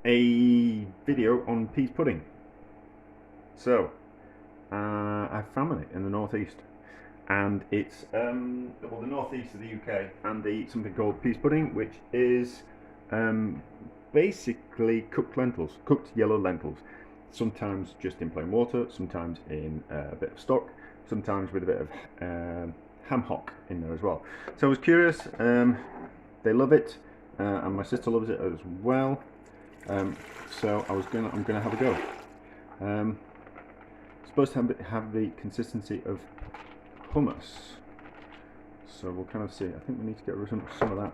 a video on peas pudding. So, I have family in the northeast, and it's well, the northeast of the UK, and they eat something called peas pudding, which is um, basically cooked lentils, cooked yellow lentils. Sometimes just in plain water, sometimes in a bit of stock, sometimes with a bit of ham hock in there as well. So I was curious. They love it, and my sister loves it as well. So I'm gonna have a go. It's supposed to have the consistency of hummus, so we'll kind of see. I think we need to get rid of some of that.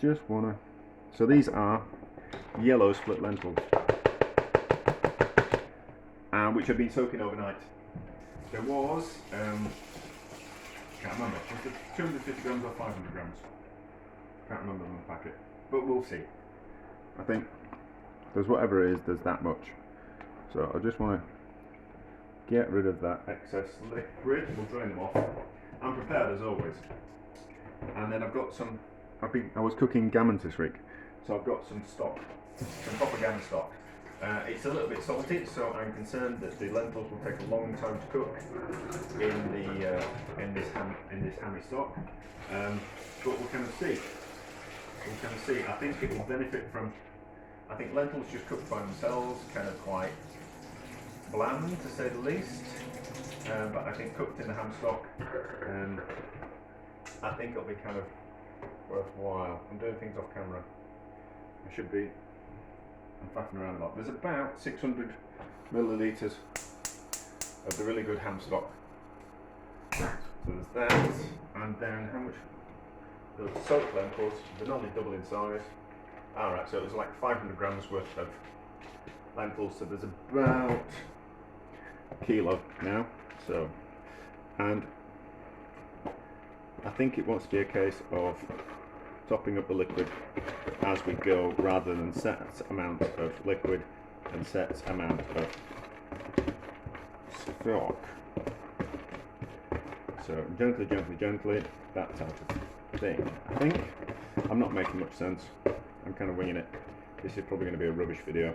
Just wanna. So these are yellow split lentils, which have been soaking overnight. There was can't remember. Was it 250 grams or 500 grams? Can't remember on the packet, but we'll see. I think there's whatever it is, there's that much. So I just want to get rid of that excess liquid. We'll drain them off. I'm prepared as always. And then I've got some, I was cooking gammon this week, so I've got some stock, some proper gammon stock. It's a little bit salty, so I'm concerned that the lentils will take a long time to cook in this hammy stock. But we'll kind of see. I think it will benefit from. I think lentils just cooked by themselves, kind of quite bland to say the least. But I think cooked in the ham stock, I think it'll be kind of worthwhile. I'm doing things off camera. I should be. I'm faffing around a lot. There's about 600 millilitres of the really good ham stock. So there's that, and then how much? Those soaked lentils, they're normally double in size. Alright, so it was like 500 grams worth of lentils, so there's about a kilo now. So, and I think it wants to be a case of topping up the liquid as we go, rather than set amount of liquid and set amount of stock. So gently, that type of thing. I think I'm not making much sense. I'm kind of winging it. This is probably going to be a rubbish video.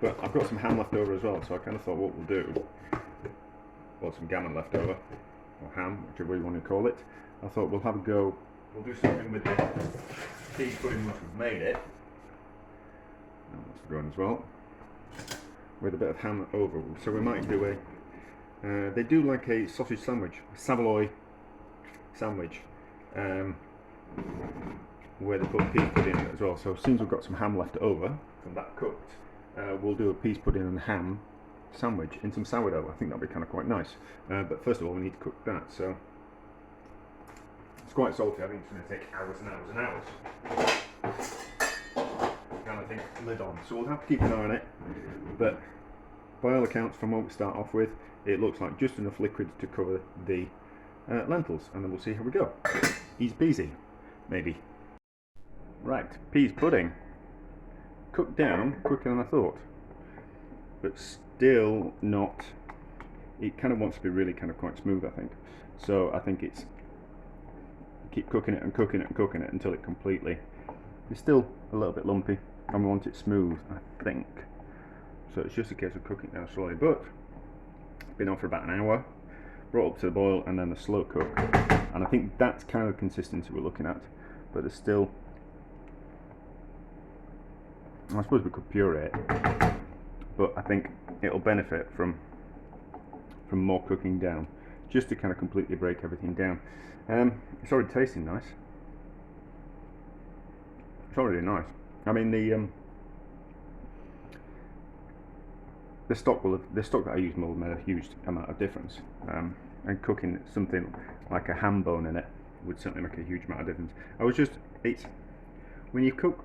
But I've got some ham left over as well, so I kind of thought what we'll do, well, some gammon left over, or ham, whichever you want to call it. I thought we'll have a go. We'll do something with the peas pudding once we've made it. That's going as well. With a bit of ham over. So we might do a. They do like a sausage sandwich, a Savoy sandwich, where they put peas pudding in it as well. So as soon as we've got some ham left over from that cooked, we'll do a peas pudding and ham sandwich in some sourdough. I think that'll be kind of quite nice. But first of all, we need to cook that. So it's quite salty. I think it's going to take hours and hours and hours. Kind of think lid on. So we'll have to keep an eye on it. But by all accounts, from what we start off with, it looks like just enough liquid to cover the lentils, and then we'll see how we go. Easy peasy, maybe. Right, peas pudding. Cooked down quicker than I thought, but still not. It kind of wants to be really kind of quite smooth, I think. So I think it's keep cooking it and cooking it and cooking it until it completely. It's still a little bit lumpy, and we want it smooth, I think. So it's just a case of cooking it down slowly. But it's been on for about an hour, brought up to the boil, and then the slow cook. And I think that's kind of the consistency we're looking at. But there's still. I suppose we could puree it, but I think it'll benefit from more cooking down, just to kind of completely break everything down. It's already tasting nice. It's already nice. I mean the stock that I use will have made a huge amount of difference. And cooking something like a ham bone in it would certainly make a huge amount of difference. It's when you cook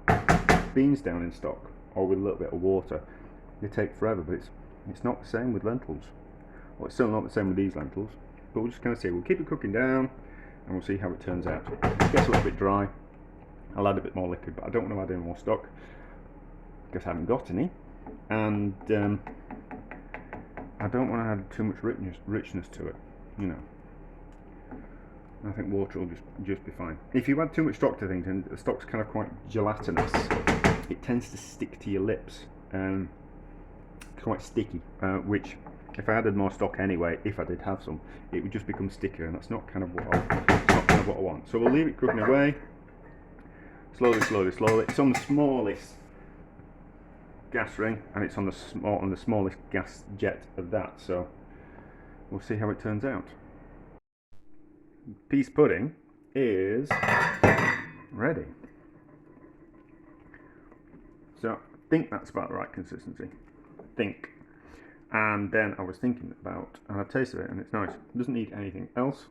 beans down in stock or with a little bit of water, they take forever, but it's not the same with lentils. Well, it's still not the same with these lentils, but we'll just kind of see. We'll keep it cooking down and we'll see how it turns out. It gets a little bit dry. I'll add a bit more liquid, but I don't want to add any more stock because I haven't got any, and I don't want to add too much richness to it, you know. I think water will just be fine. If you add too much stock to things and the stock's kind of quite gelatinous, it tends to stick to your lips. It's quite sticky, which if I added more stock anyway, if I did have some, it would just become stickier, and that's not kind of what I want. So we'll leave it cooking away, slowly, slowly, slowly. It's on the smallest gas ring, and it's on the smallest gas jet of that. So we'll see how it turns out. Pease pudding is ready. So I think that's about the right consistency. I think. And then I was thinking about, and I've tasted it, and it's nice. It doesn't need anything else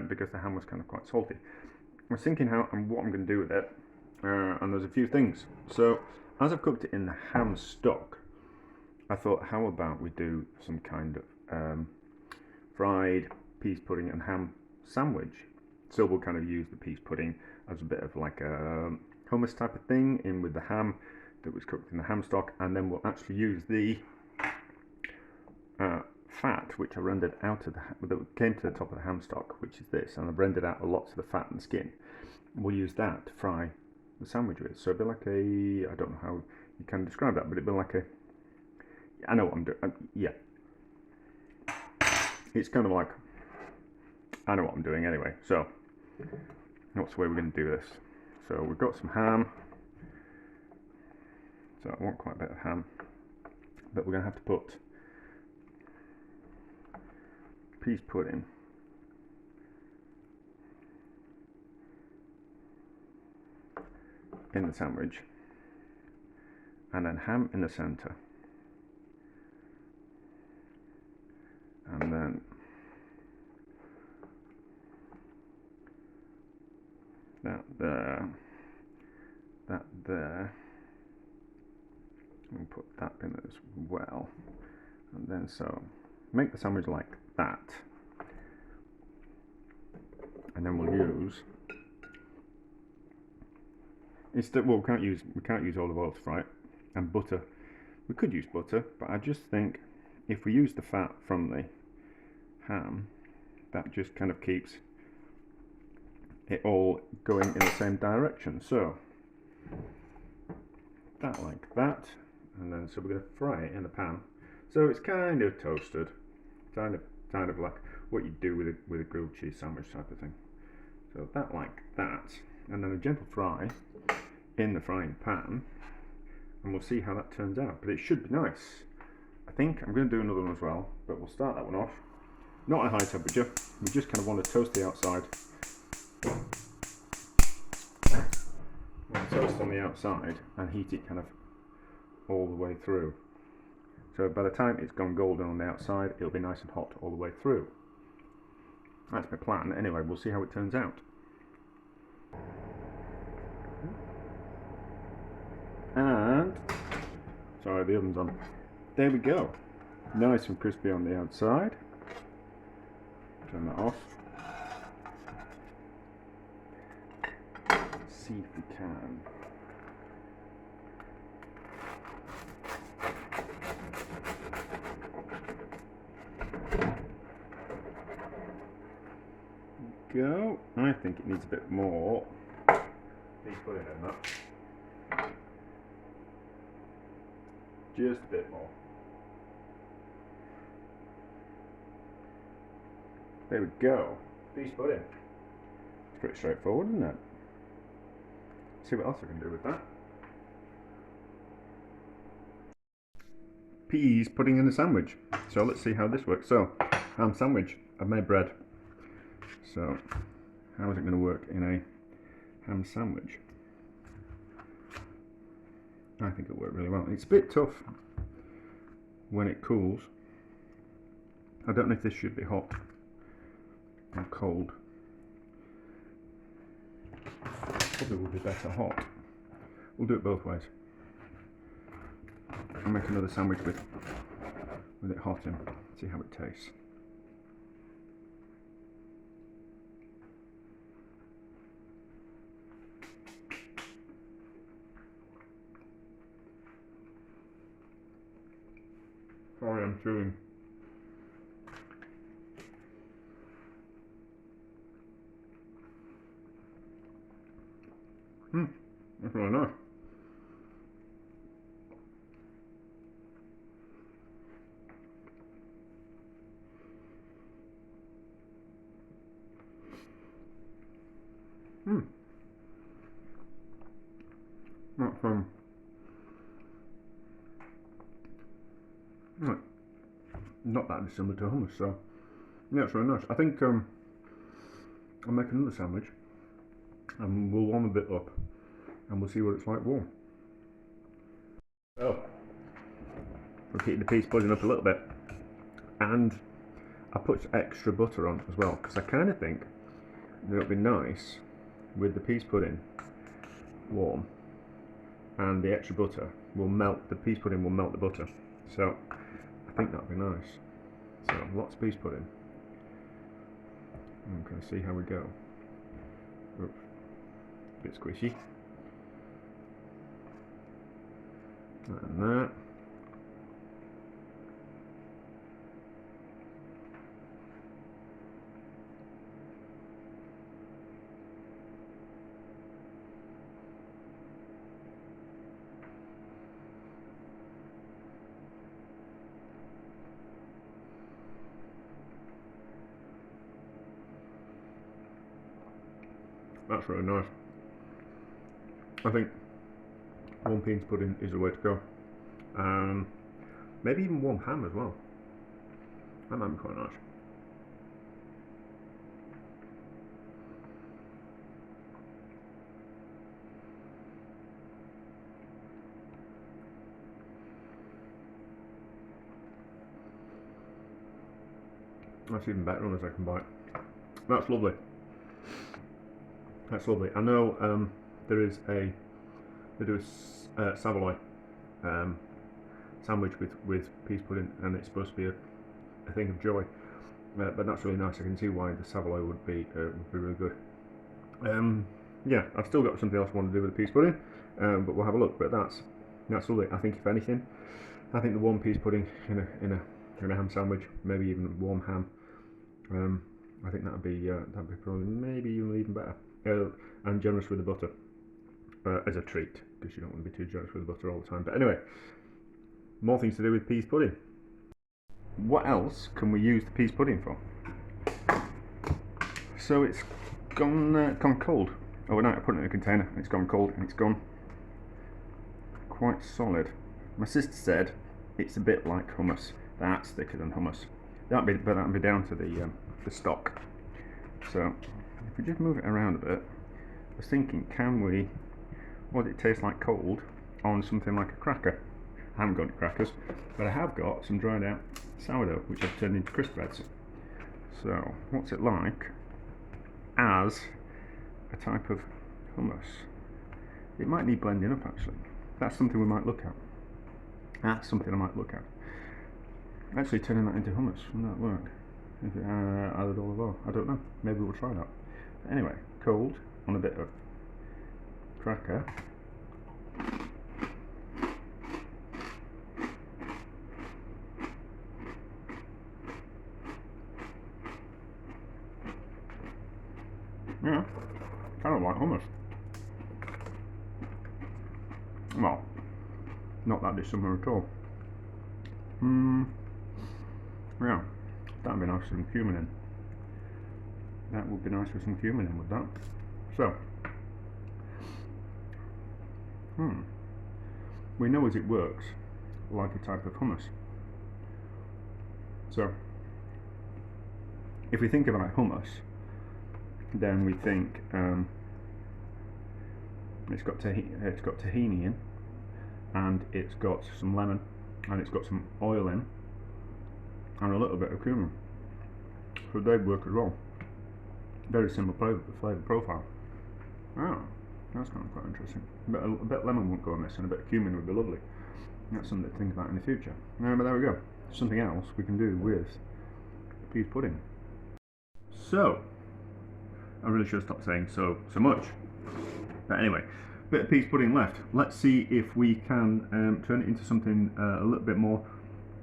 because the ham was kind of quite salty. I was thinking how and what I'm going to do with it, and there's a few things. So as I've cooked it in the ham stock, I thought, how about we do some kind of fried pease pudding and ham sandwich. So we'll kind of use the pease pudding as a bit of like a hummus type of thing in with the ham that was cooked in the ham stock, and then we'll actually use the fat which I rendered out of that came to the top of the ham stock, which is this, and I've rendered out lots of the fat and skin. We'll use that to fry the sandwich with. So it'd be like a, I don't know how you can describe that, but it'd be like a, I know what I'm doing. Yeah, it's kind of like, I know what I'm doing anyway. So that's the way we're going to do this. So we've got some ham. So I want quite a bit of ham, but we're going to have to put pease pudding in the sandwich, and then ham in the center, and then that there, and put that in as well, and then so make the sandwich like that, and then we'll use, instead, well, we can't use olive oil to fry it, and butter. We could use butter, but I just think if we use the fat from the ham, that just kind of keeps it all going in the same direction. So that like that, and then so we're going to fry it in the pan. So it's kind of toasted, kind of like what you do with a grilled cheese sandwich type of thing. So that like that, and then a gentle fry in the frying pan, and we'll see how that turns out. But it should be nice. I think I'm going to do another one as well, but we'll start that one off. Not at high temperature. We just kind of want to toast the outside. Toast on the outside and heat it kind of all the way through. So by the time it's gone golden on the outside, it'll be nice and hot all the way through. That's my plan. Anyway, we'll see how it turns out. And sorry, the oven's on. There we go. Nice and crispy on the outside. Turn that off. See if we can. Go. I think it needs a bit more. Please put it in that. Just a bit more. There we go. Pease pudding. It's pretty straightforward, isn't it? See what else I can do with that. Pease pudding in a sandwich. So let's see how this works. So, ham sandwich. I've made bread. So, how is it going to work in a ham sandwich? I think it'll work really well. It's a bit tough when it cools. I don't know if this should be hot or cold. Probably would be better hot. We'll do it both ways. I'll make another sandwich with it hot in. See how it tastes. Sorry, I'm chewing. That's really nice. That's right, not that dissimilar to hummus, so yeah, it's really nice. I think I'll make another sandwich and we'll warm a bit up and we'll see what it's like warm. Oh, we'll heat the pease pudding up a little bit, and I put extra butter on as well because I kind of think that it'll be nice with the pease pudding warm, and the extra butter will melt, the pease pudding will melt the butter, so I think that'll be nice. So lots of pease pudding. I'm going to see how we go. Oops, a bit squishy. And that. That's really nice. I think warm pease pudding is the way to go. Maybe even warm ham as well. That might be quite nice. That's even better on the second bite. That's lovely. That's lovely. I know they do a Savoy sandwich with pease pudding, and it's supposed to be a thing of joy. But that's really nice. I can see why the Savoy would be really good. Yeah, I've still got something else I want to do with the pease pudding, but we'll have a look. But that's lovely. I think if anything, I think the warm pease pudding in a ham sandwich, maybe even warm ham. I think that'd be probably maybe even better. And generous with the butter as a treat, because you don't want to be too generous with the butter all the time. But anyway, more things to do with pease pudding. What else can we use the pease pudding for? So it's gone cold overnight. I put it in a container and it's gone cold, and it's gone quite solid. My sister said it's a bit like hummus. That's thicker than hummus. That'd be down to the stock. So if we just move it around a bit, I was thinking, would it taste like cold on something like a cracker? I haven't got any crackers, but I have got some dried out sourdough, which I've turned into crisp breads. So what's it like as a type of hummus? It might need blending up, actually. That's something we might look at. That's something I might look at. Actually turning that into hummus, wouldn't that work? If it added olive oil, I don't know. Maybe we'll try that. But anyway, cold on a bit of cracker. Yeah, kind of like hummus. Well, not that dissimilar at all. Yeah, that'd be nice with some cumin in. That would be nice with some cumin in with that. So, we know as it works like a type of hummus. So, if we think about hummus, then we think it's got tahini in, and it's got some lemon, and it's got some oil in, and a little bit of cumin. So they'd work as well. Very similar flavour profile. Oh, that's kind of quite interesting. But a bit of lemon won't go on this, and a bit of cumin would be lovely. That's something to think about in the future. But there we go. Something else we can do with pease pudding. So, I really should have stopped saying so much. But anyway, bit of pease pudding left. Let's see if we can turn it into something a little bit more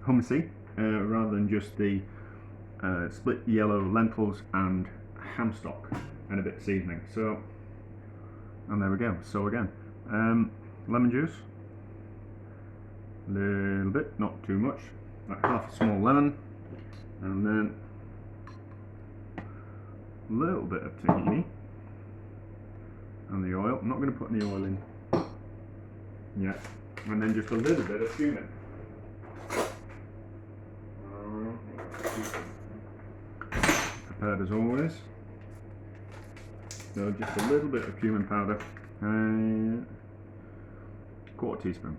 hummusy, rather than just the split yellow lentils and ham stock and a bit of seasoning. So, and there we go. So again, Lemon juice, a little bit, not too much, like half a small lemon, and then a little bit of tahini, and the oil. I'm not going to put any oil in yet, and then just a little bit of cumin. Prepared as always. So just a little bit of cumin powder, quarter teaspoon,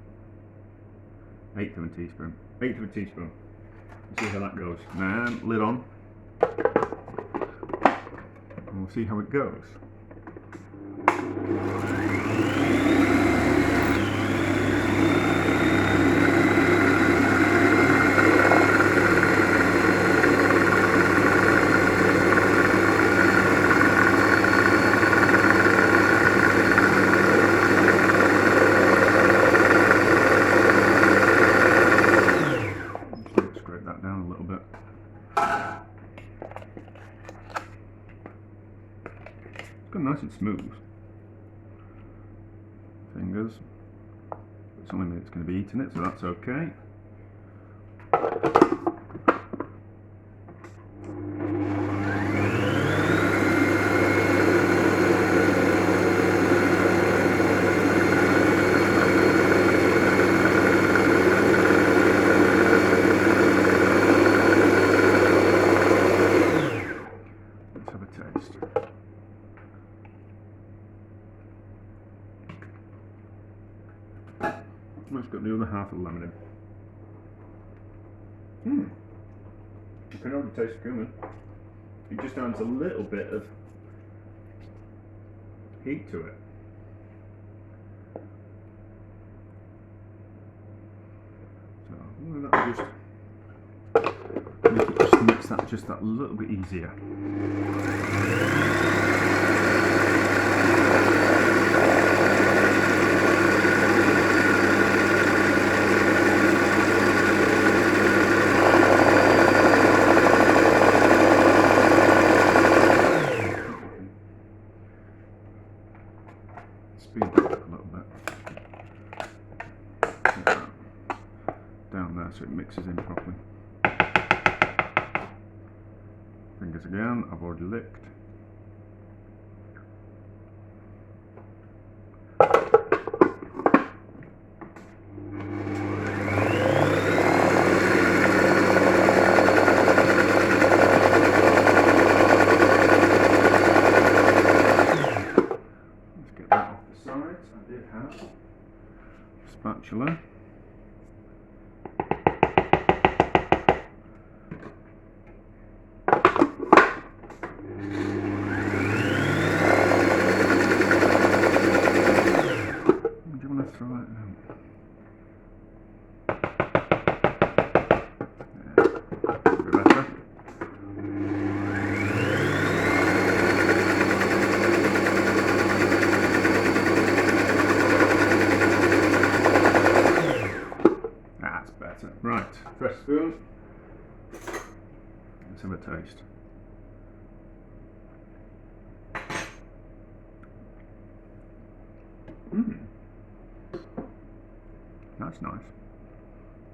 eighth of a teaspoon. See how that goes. Now lid on, and we'll see how it goes. Down a little bit. It's got nice and smooth. Fingers. It's only me that's going to be eating it, so that's okay. Taste. Let's got the other half of the lemon in. You can already taste the cumin. It just adds a little bit of heat to it. So that'll just make it just mix that just that little bit easier. Speed that up a little bit. Get that down there so it mixes in properly. Fingers again, I've already licked. Let's get that off the sides. I did have a spatula. That's better. Right, fresh spoon. Let's have a taste. That's nice. A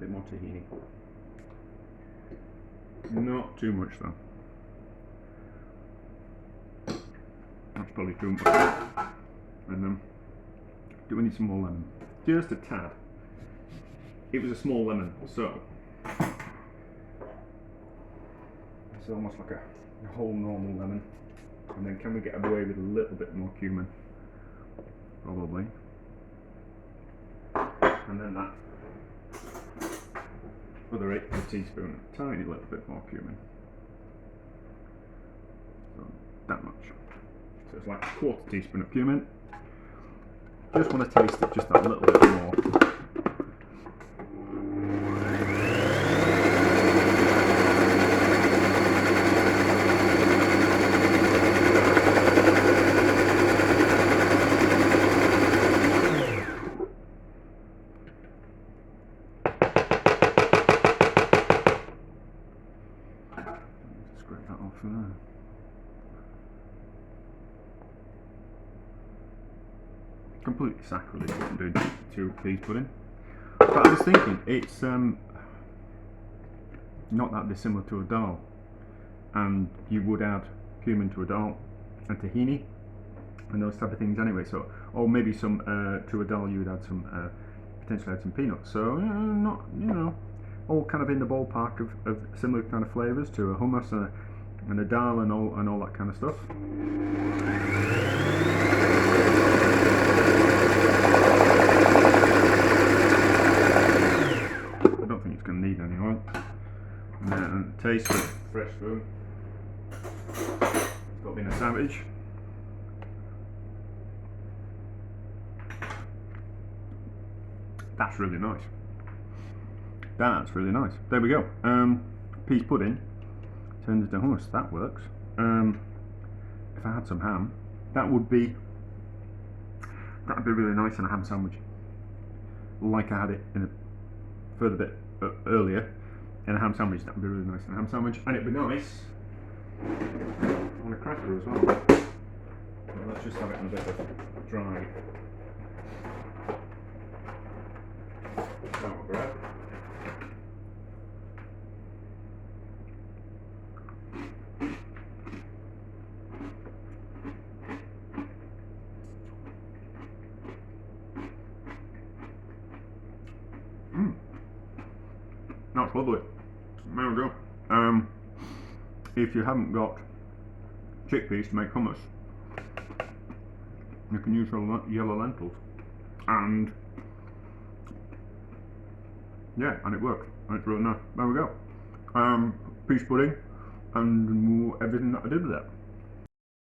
bit more tahini. Not too much though. That's probably too much. And do we need some more lemon? Just a tad. It was a small lemon, so it's almost like a whole normal lemon. And then can we get away with a little bit more cumin? Probably. And then that other eighth of a teaspoon, a tiny little bit more cumin. So that much. So it's like a quarter teaspoon of cumin. Just want to taste it just that little bit more. Scrape that off there. completely sacrilege what I'm doing to peas pudding. But I was thinking, it's not that dissimilar to a dal, and you would add cumin to a dal and tahini and those type of things anyway. So, or maybe some to a dal you would add some potentially add some peanuts. So not, you know, all kind of in the ballpark of similar kind of flavours to a hummus and a dal and all that kind of stuff. I don't think it's going to need any oil. And taste of fresh food. It's got being a savage. That's really nice. That's really nice. There we go. Peas pudding turns into hummus. That works. If I had some ham, that'd be really nice in a ham sandwich. Like I had it in a further bit earlier in a ham sandwich. That'd be really nice in a ham sandwich, and it'd be nice on a cracker as well. Well, let's just have it on a bit of dry sour bread. That's lovely. There we go. If you haven't got chickpeas to make hummus, you can use yellow lentils, and yeah, and it works, and it's really nice. There we go. Peas pudding and everything that I did with it.